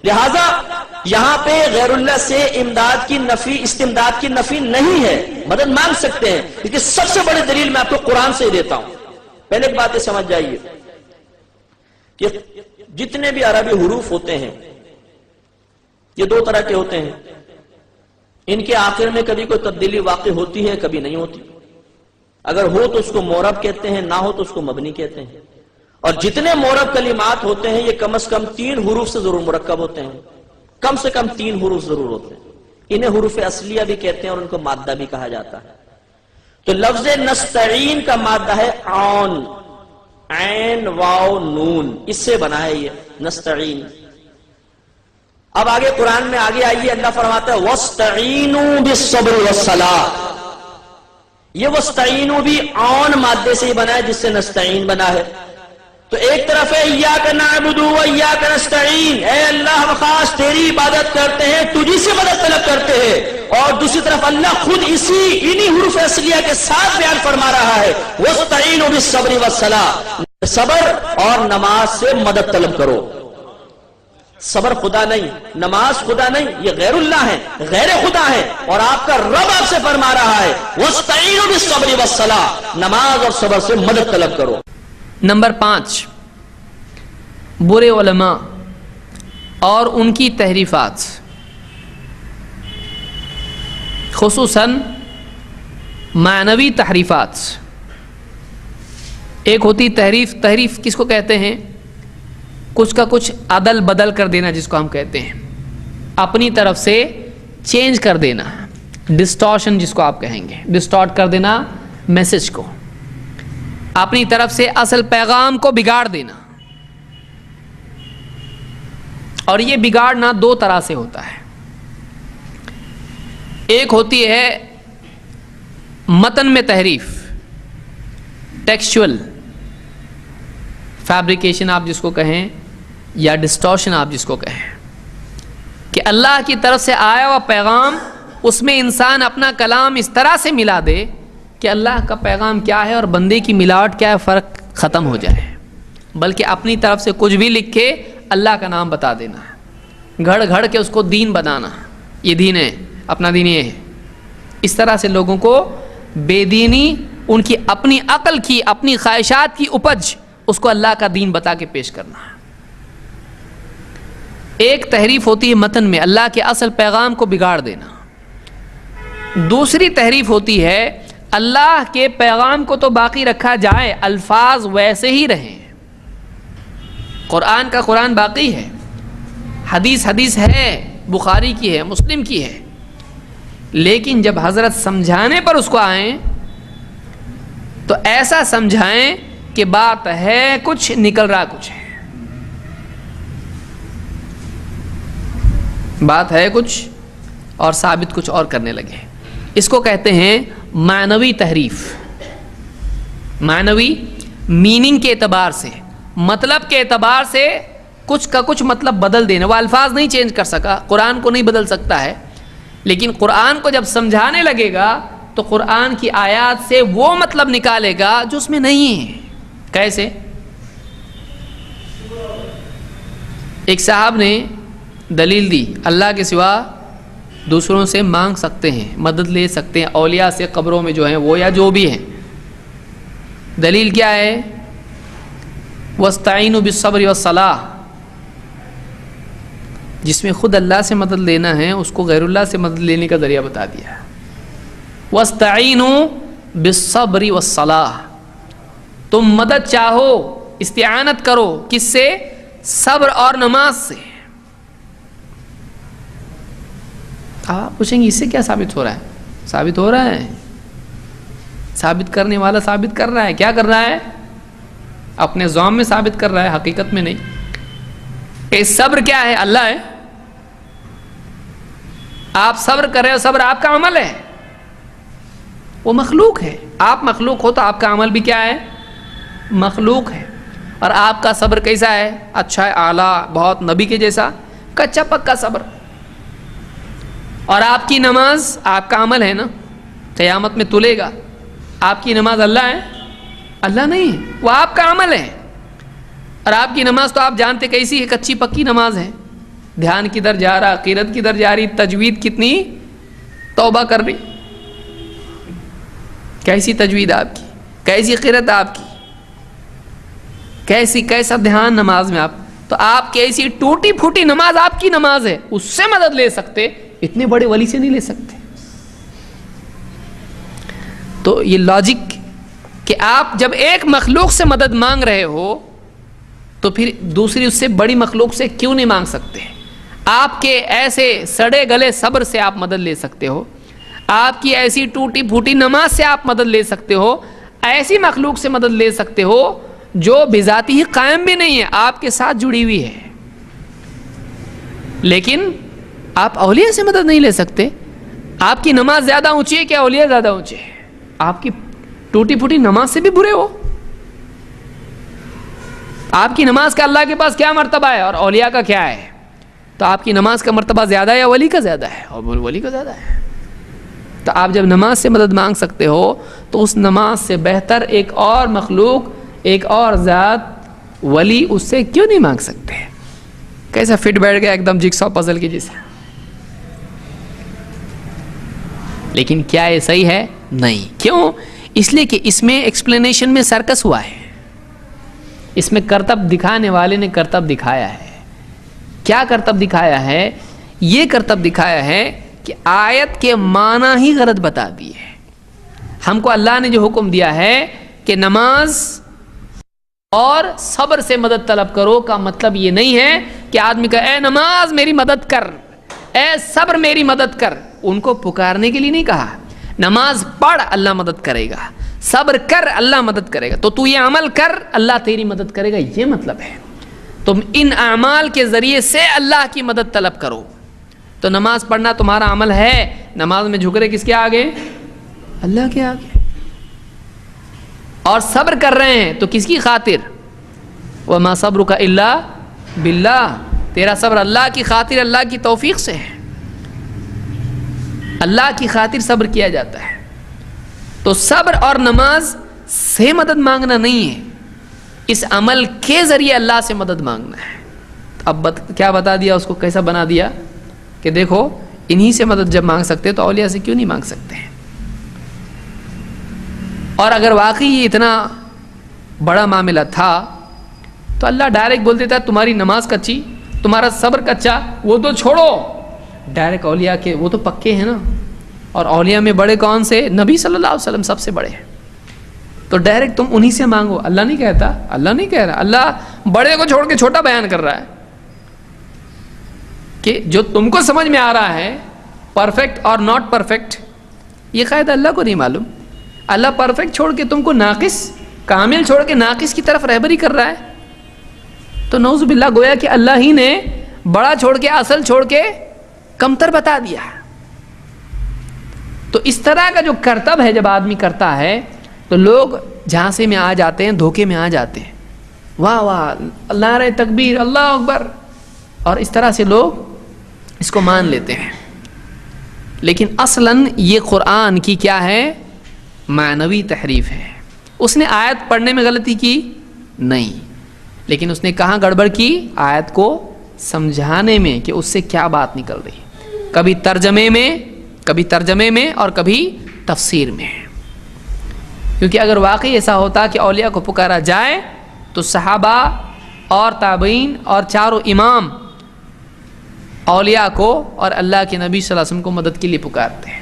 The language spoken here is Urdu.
لہذا یہاں پہ غیر اللہ سے امداد کی نفی، استمداد کی نفی نہیں ہے، مدد مانگ سکتے ہیں، لیکن سب سے بڑی دلیل میں آپ کو قرآن سے ہی دیتا ہوں۔ پہلے ایک بات سمجھ جائیے کہ جتنے بھی عربی حروف ہوتے ہیں یہ دو طرح کے ہوتے ہیں، ان کے آخر میں کبھی کوئی تبدیلی واقع ہوتی ہے، کبھی نہیں ہوتی۔ اگر ہو تو اس کو معرب کہتے ہیں، نہ ہو تو اس کو مبنی کہتے ہیں۔ اور جتنے معرب کلمات ہوتے ہیں یہ کم از کم 3 حروف سے ضرور مرکب ہوتے ہیں، کم سے کم 3 حروف ضرور ہوتے ہیں۔ انہیں حروف اصلیہ بھی کہتے ہیں اور ان کو مادہ بھی کہا جاتا ہے۔ تو لفظ نستعین کا مادہ ہے عون، عین واو نون، اس سے بنا ہے یہ نستعین۔ اب آگے قرآن میں آگے آئیے، اللہ فرماتا ہے وَاسْتَعِینُوا بِالصَّبْرِ وَالصَّلَاةِ۔ یہ وَاسْتَعِینُوا بھی عون مادے سے ہی بنا ہے جس سے نستعین بنا ہے۔ تو ایک طرف ہے ایاک نعبد و ایاک نستعین، اے اللہ ہم خاص تیری عبادت کرتے ہیں، تجھی سے مدد طلب کرتے ہیں، اور دوسری طرف اللہ خود انہی حروف اصلیہ کے ساتھ بیان فرما رہا ہے وَاسْتَعِینُوا بِالصَّبْرِ وَالصَّلَاةِ، صبر اور نماز سے مدد طلب کرو۔ صبر خدا نہیں، نماز خدا نہیں، یہ غیر اللہ ہے، غیر خدا ہے، اور آپ کا رب آپ سے فرما رہا ہے وَاسْتَعِینُوا بِالصَّبْرِ وَالصَّلَاةِ، نماز اور صبر سے مدد طلب کرو۔ نمبر 5، برے علماء اور ان کی تحریفات، خصوصاً معنوی تحریفات۔ ایک ہوتی تحریف، تحریف کس کو کہتے ہیں؟ کچھ کا کچھ عدل بدل کر دینا جس کو ہم کہتے ہیں، اپنی طرف سے چینج کر دینا، ڈسٹارشن جس کو آپ کہیں گے، ڈسٹارٹ کر دینا میسج کو، اپنی طرف سے اصل پیغام کو بگاڑ دینا۔ اور یہ بگاڑنا 2 طرح سے ہوتا ہے۔ ایک ہوتی ہے متن میں تحریف، ٹیکسچول فیبریکیشن آپ جس کو کہیں، یا ڈسٹارشن آپ جس کو کہیں، کہ اللہ کی طرف سے آیا ہوا پیغام، اس میں انسان اپنا کلام اس طرح سے ملا دے کہ اللہ کا پیغام کیا ہے اور بندے کی ملاوٹ کیا ہے فرق ختم ہو جائے، بلکہ اپنی طرف سے کچھ بھی لکھ کے اللہ کا نام بتا دینا ہے، گھڑ گھڑ کے اس کو دین بنانا، یہ دین ہے، اپنا دین یہ ہے۔ اس طرح سے لوگوں کو بے دینی، ان کی اپنی عقل کی، اپنی خواہشات کی اپج، اس کو اللہ کا دین بتا کے پیش کرنا ہے۔ ایک تحریف ہوتی ہے متن میں، اللہ کے اصل پیغام کو بگاڑ دینا۔ دوسری تحریف ہوتی ہے اللہ کے پیغام کو تو باقی رکھا جائے، الفاظ ویسے ہی رہیں، قرآن کا قرآن باقی ہے، حدیث حدیث ہے، بخاری کی ہے، مسلم کی ہے، لیکن جب حضرت سمجھانے پر اس کو آئیں تو ایسا سمجھائیں کہ بات ہے کچھ، نکل رہا کچھ ہے، بات ہے کچھ اور ثابت کچھ اور کرنے لگے۔ اس کو کہتے ہیں معنوی تحریف۔ معنوی میننگ کے اعتبار سے، مطلب کے اعتبار سے کچھ کا کچھ مطلب بدل دینا۔ وہ الفاظ نہیں چینج کر سکا، قرآن کو نہیں بدل سکتا ہے، لیکن قرآن کو جب سمجھانے لگے گا تو قرآن کی آیات سے وہ مطلب نکالے گا جو اس میں نہیں ہے۔ کیسے؟ ایک صاحب نے دلیل دی اللہ کے سوا دوسروں سے مانگ سکتے ہیں، مدد لے سکتے ہیں، اولیاء سے قبروں میں جو ہیں وہ یا جو بھی ہیں۔ دلیل کیا ہے؟ وَاسْتَعِینُوا بِالصَّبْرِ وَالصَّلَاةِ، جس میں خود اللہ سے مدد لینا ہے اس کو غیر اللہ سے مدد لینے کا ذریعہ بتا دیا۔ وَاسْتَعِینُوا بِالصَّبْرِ وَالصَّلَاةِ، تم مدد چاہو، استعانت کرو، کس سے؟ صبر اور نماز سے۔ آپ پوچھیں گے اس سے کیا ثابت ہو رہا ہے؟ ثابت ہو رہا ہے، ثابت کرنے والا ثابت کر رہا ہے۔ کیا کر رہا ہے؟ اپنے ذوم میں ثابت کر رہا ہے، حقیقت میں نہیں۔ کہ صبر کیا ہے؟ اللہ ہے۔ آپ صبر کر رہے ہو، صبر آپ کا عمل ہے، وہ مخلوق ہے۔ آپ مخلوق ہو تو آپ کا عمل بھی کیا ہے؟ مخلوق ہے۔ اور آپ کا صبر کیسا ہے؟ اچھا ہے، اعلیٰ، بہت نبی کے جیسا، کچا پکا صبر۔ اور آپ کی نماز آپ کا عمل ہے نا، قیامت میں تلے گا۔ آپ کی نماز اللہ ہے؟ اللہ نہیں ہے، وہ آپ کا عمل ہے۔ اور آپ کی نماز تو آپ جانتے کیسی ہے، کچی پکی نماز ہے، دھیان کدھر جا رہا, قرات کدھر جا رہی, تجوید کتنی توبہ کر رہی, کیسی تجوید آپ کی, کیسی قرات آپ کی, کیسا دھیان نماز میں آپ. تو آپ کیسی ٹوٹی پھوٹی نماز آپ کی نماز ہے, اس سے مدد لے سکتے, اتنے بڑے ولی سے نہیں لے سکتے. تو یہ لاجک کہ آپ جب ایک مخلوق سے مدد مانگ رہے ہو تو پھر دوسری اس سے بڑی مخلوق سے کیوں نہیں مانگ سکتے. آپ کے ایسے سڑے گلے صبر سے آپ مدد لے سکتے ہو, آپ کی ایسی ٹوٹی پھوٹی نماز سے آپ مدد لے سکتے ہو, ایسی مخلوق سے مدد لے سکتے ہو جو بذاتی ہی قائم بھی نہیں ہے, آپ کے ساتھ جڑی ہوئی ہے, لیکن آپ اولیاء سے مدد نہیں لے سکتے. آپ کی نماز زیادہ اونچی ہے کہ اولیاء زیادہ اونچے ہیں؟ آپ کی ٹوٹی پھوٹی نماز سے بھی برے ہو. آپ کی نماز کا اللہ کے پاس کیا مرتبہ ہے اور اولیاء کا کیا ہے؟ تو آپ کی نماز کا مرتبہ زیادہ ہے یا ولی کا زیادہ ہے؟ اور ولی کا زیادہ ہے. تو آپ جب نماز سے مدد مانگ سکتے ہو تو اس نماز سے بہتر ایک اور مخلوق, ایک اور ذات, ولی, اس سے کیوں نہیں مانگ سکتے؟ کیسا فٹ بیٹھ گیا ایک دم جگسا پزل کی جیسے. لیکن کیا یہ صحیح ہے؟ نہیں. کیوں؟ اس لیے کہ اس میں ایکسپلینیشن میں سرکس ہوا ہے, اس میں کرتب دکھانے والے نے کرتب دکھایا ہے. کیا کرتب دکھایا ہے؟ یہ کرتب دکھایا ہے کہ آیت کے معنی ہی غلط بتا دی ہے. ہم کو اللہ نے جو حکم دیا ہے کہ نماز اور صبر سے مدد طلب کرو, کا مطلب یہ نہیں ہے کہ آدمی کا اے نماز میری مدد کر, اے صبر میری مدد کر. ان کو پکارنے کے لیے نہیں کہا. نماز پڑھ اللہ مدد کرے گا, صبر کر اللہ مدد کرے گا, تو یہ عمل کر اللہ تیری مدد کرے گا, یہ مطلب ہے. تم ان اعمال کے ذریعے سے اللہ کی مدد طلب کرو. تو نماز پڑھنا تمہارا عمل ہے, نماز میں جھک رہے کس کے آگے؟ اللہ کے آگے. اور صبر کر رہے ہیں تو کس کی خاطر؟ وَمَا صَبْرُكَ إِلَّا بِاللَّهِ, تیرا صبر اللہ کی خاطر, اللہ کی توفیق سے ہے. اللہ کی خاطر صبر کیا جاتا ہے. تو صبر اور نماز سے مدد مانگنا نہیں ہے, اس عمل کے ذریعے اللہ سے مدد مانگنا ہے. اب کیا بتا دیا اس کو, کیسا بنا دیا کہ دیکھو انہی سے مدد جب مانگ سکتے تو اولیاء سے کیوں نہیں مانگ سکتے ہیں. اور اگر واقعی یہ اتنا بڑا معاملہ تھا تو اللہ ڈائریکٹ بول دیتا تمہاری نماز کچی, تمہارا صبر کچا, وہ تو چھوڑو. ڈائریکٹ اولیاء کے وہ تو پکے ہیں نا, اور اولیاء میں بڑے کون سے؟ نبی صلی اللہ علیہ وسلم سب سے بڑے ہیں. تو ڈائریکٹ تم انہی سے مانگو. اللہ نہیں کہتا, اللہ نہیں کہہ رہا, اللہ بڑے کو چھوڑ کے چھوٹا بیان کر رہا ہے کہ جو تم کو سمجھ میں آ رہا ہے پرفیکٹ اور ناٹ پرفیکٹ, یہ قاعدہ اللہ کو نہیں معلوم. اللہ پرفیکٹ چھوڑ کے تم کو ناقص, کامل چھوڑ کے ناقص کی طرف رہبری کر رہا ہے. تو نعوذ باللہ گویا کہ اللہ ہی نے بڑا چھوڑ کے اصل چھوڑ کے کمتر بتا دیا. تو اس طرح کا جو کرتب ہے جب آدمی کرتا ہے تو لوگ جھانسے میں آ جاتے ہیں, دھوکے میں آ جاتے ہیں. واہ واہ, اللہ رے تکبیر, اللہ اکبر, اور اس طرح سے لوگ اس کو مان لیتے ہیں. لیکن اصلاً یہ قرآن کی کیا ہے؟ معنوی تحریف ہے. اس نے آیت پڑھنے میں غلطی کی نہیں, لیکن اس نے کہاں گڑبڑ کی؟ آیت کو سمجھانے میں کہ اس سے کیا بات نکل رہی, کبھی ترجمے میں اور کبھی تفسیر میں. کیونکہ اگر واقعی ایسا ہوتا کہ اولیاء کو پکارا جائے تو صحابہ اور تابعین اور چاروں امام اولیاء کو اور اللہ کے نبی صلی اللہ علیہ وسلم کو مدد کے لیے پکارتے ہیں.